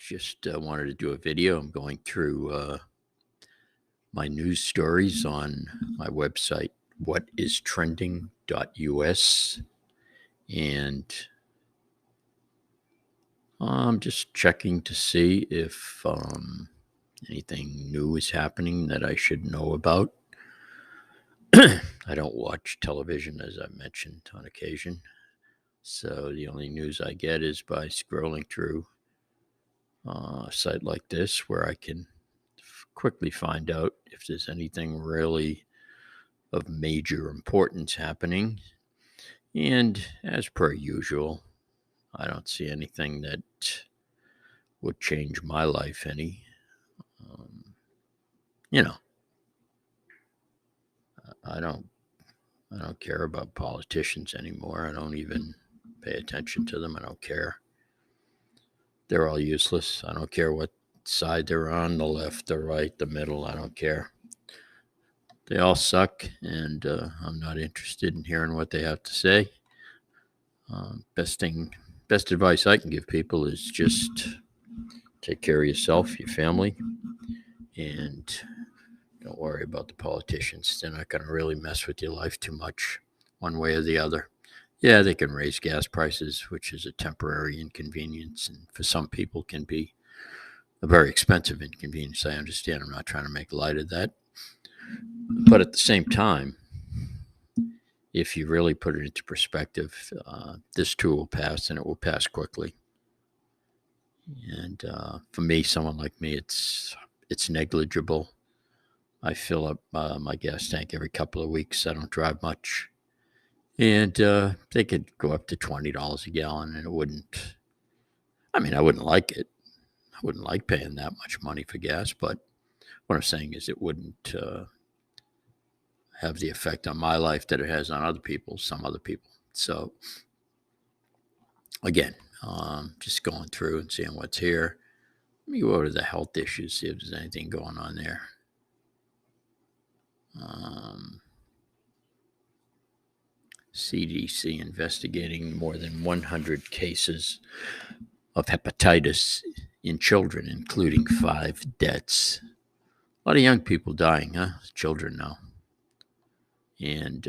Just wanted to do a video. I'm going through my news stories on my website, whatistrending.us, and I'm just checking to see if anything new is happening that I should know about. I don't watch television, as I mentioned on occasion, so the only news I get is by scrolling through a site like this where I can quickly find out if there's anything really of major importance happening. And as per usual, I don't see anything that would change my life any. Um, you know, I don't I don't care about politicians anymore. I don't even pay attention to them. I don't care. They're all useless. I don't care what side they're on, the left, the right, the middle. I don't care. They all suck, and I'm not interested in hearing what they have to say. Best advice I can give people is just take care of yourself, your family, and don't worry about the politicians. They're not going to really mess with your life too much, one way or the other. Yeah, they can raise gas prices, which is a temporary inconvenience, and for some people can be a very expensive inconvenience. I understand. I'm not trying to make light of that. But at the same time, if you really put it into perspective, this too will pass, and it will pass quickly. And for me, someone like me, it's negligible. I fill up my gas tank every couple of weeks. I don't drive much, and they could go up to $20 a gallon, and it wouldn't. I mean, I wouldn't like it. I wouldn't like paying that much money for gas, but what I'm saying is, it wouldn't have the effect on my life that it has on other people, some other people. So again, just going through and seeing what's here. Let me go over to the health issues, see if there's anything going on there. CDC investigating more than 100 cases of hepatitis in children, including 5 deaths. A lot of young people dying, huh? Children now. And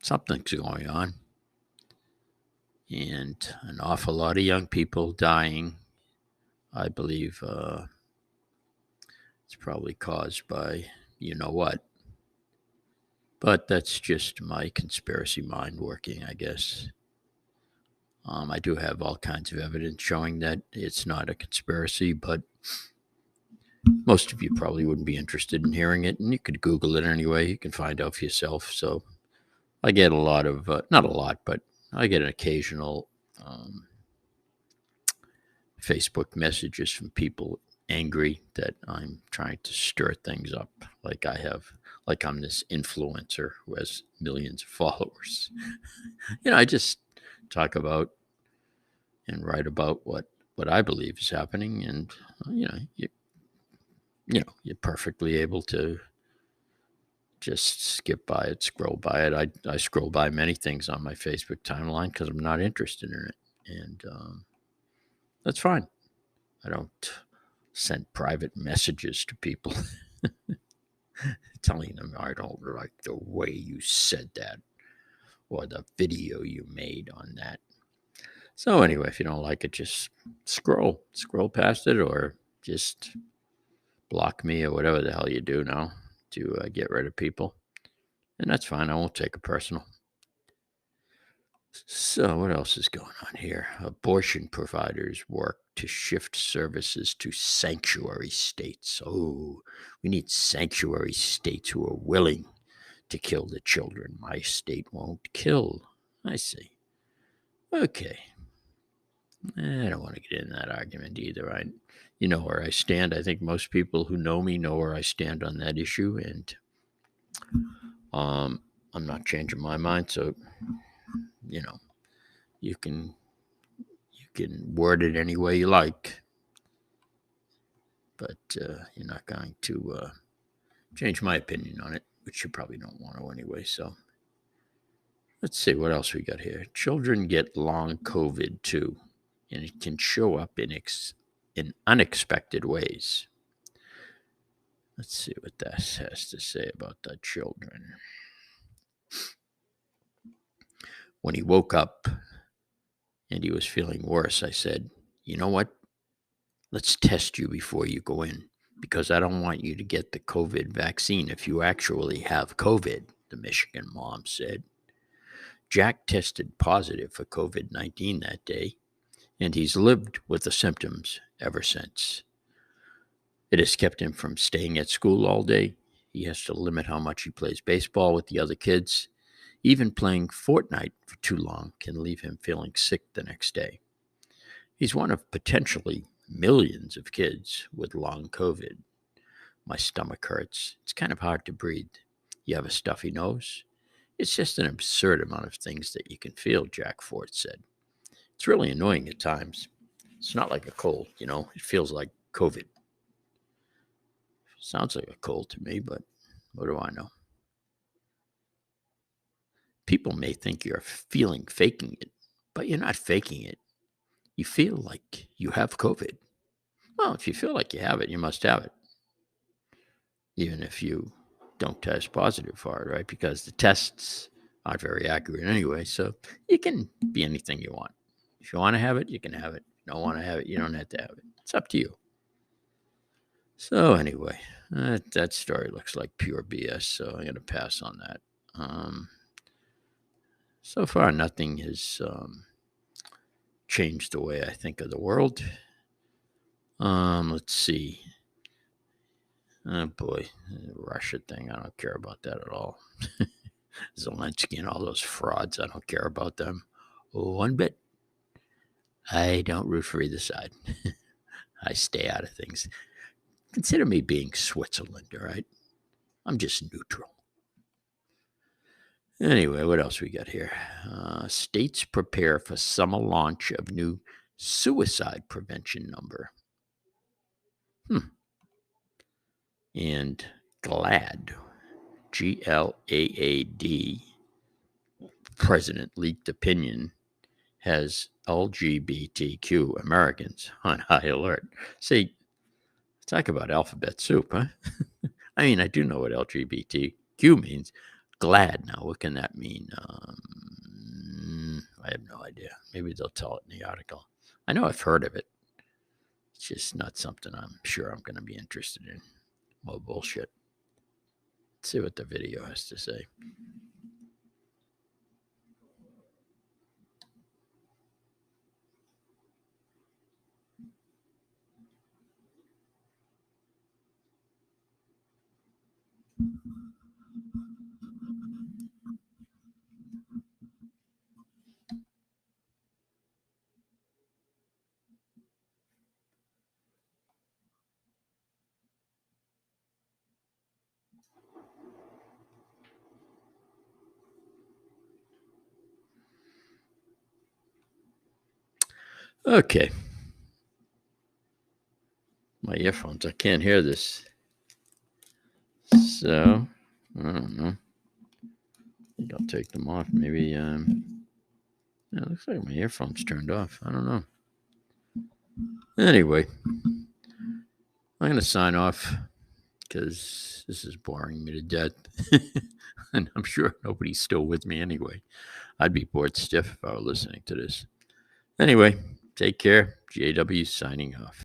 something's going on. And an awful lot of young people dying. I believe it's probably caused by you know what. But that's just my conspiracy mind working, I guess. I do have all kinds of evidence showing that it's not a conspiracy, but most of you probably wouldn't be interested in hearing it, and you could Google it anyway. You can find out for yourself. So I get a lot of, not a lot, but I get an occasional Facebook messages from people angry that I'm trying to stir things up, like I'm this influencer who has millions of followers. I just talk about and write about what I believe is happening, and you're perfectly able to just skip by it, scroll by it. I scroll by many things on my Facebook timeline because I'm not interested in it, and that's fine. I don't send private messages to people telling them I don't like the way you said that or the video you made on that. So anyway, if you don't like it, just scroll past it, or just block me, or whatever the hell you do now to get rid of people. And that's fine. I won't take it personal. So what else is going on here? Abortion providers work to shift services to sanctuary states. Oh, we need sanctuary states who are willing to kill the children. My state won't kill. I see. Okay. I don't want to get in that argument either. You know where I stand. I think most people who know me know where I stand on that issue, and I'm not changing my mind. So, you can word it any way you like, but you're not going to change my opinion on it, which you probably don't want to anyway. So, let's see what else we got here. Children get long COVID too, and it can show up in in unexpected ways. Let's see what that has to say about the children. When he woke up and he was feeling worse, I said, you know what? Let's test you before you go in because I don't want you to get the COVID vaccine if you actually have COVID, the Michigan mom said. Jack tested positive for COVID-19 that day, and he's lived with the symptoms ever since. It has kept him from staying at school all day. He has to limit how much he plays baseball with the other kids. Even playing Fortnite for too long can leave him feeling sick the next day. He's one of potentially millions of kids with long COVID. My stomach hurts. It's kind of hard to breathe. You have a stuffy nose? It's just an absurd amount of things that you can feel, Jack Ford said. It's really annoying at times. It's not like a cold, it feels like COVID. Sounds like a cold to me, but what do I know? People may think you're faking it, but you're not faking it. You feel like you have COVID. Well, if you feel like you have it, you must have it. Even if you don't test positive for it, right? Because the tests aren't very accurate anyway. So you can be anything you want. If you want to have it, you can have it. If you don't want to have it, you don't have to have it. It's up to you. So anyway, that story looks like pure BS. So I'm going to pass on that. So far, nothing has changed the way I think of the world. Let's see. Oh boy, the Russia thing. I don't care about that at all. Zelensky and all those frauds. I don't care about them one bit. I don't root for either side. I stay out of things. Consider me being Switzerland, all right? I'm just neutral. Anyway, what else we got here? States prepare for summer launch of new suicide prevention number. And GLAAD, GLAAD, president leaked opinion has LGBTQ Americans on high alert. See, talk about alphabet soup, huh? I mean, I do know what LGBTQ means. GLAAD, now, what can that mean? I have no idea. Maybe they'll tell it in the article. I know I've heard of it. It's just not something I'm sure I'm going to be interested in. More bullshit. Let's see what the video has to say. Okay. My earphones, I can't hear this. So, I don't know. I think I'll take them off. Maybe, yeah, it looks like my earphones turned off. I don't know. Anyway, I'm going to sign off because this is boring me to death. And I'm sure nobody's still with me anyway. I'd be bored stiff if I were listening to this. Anyway, take care. GAW signing off.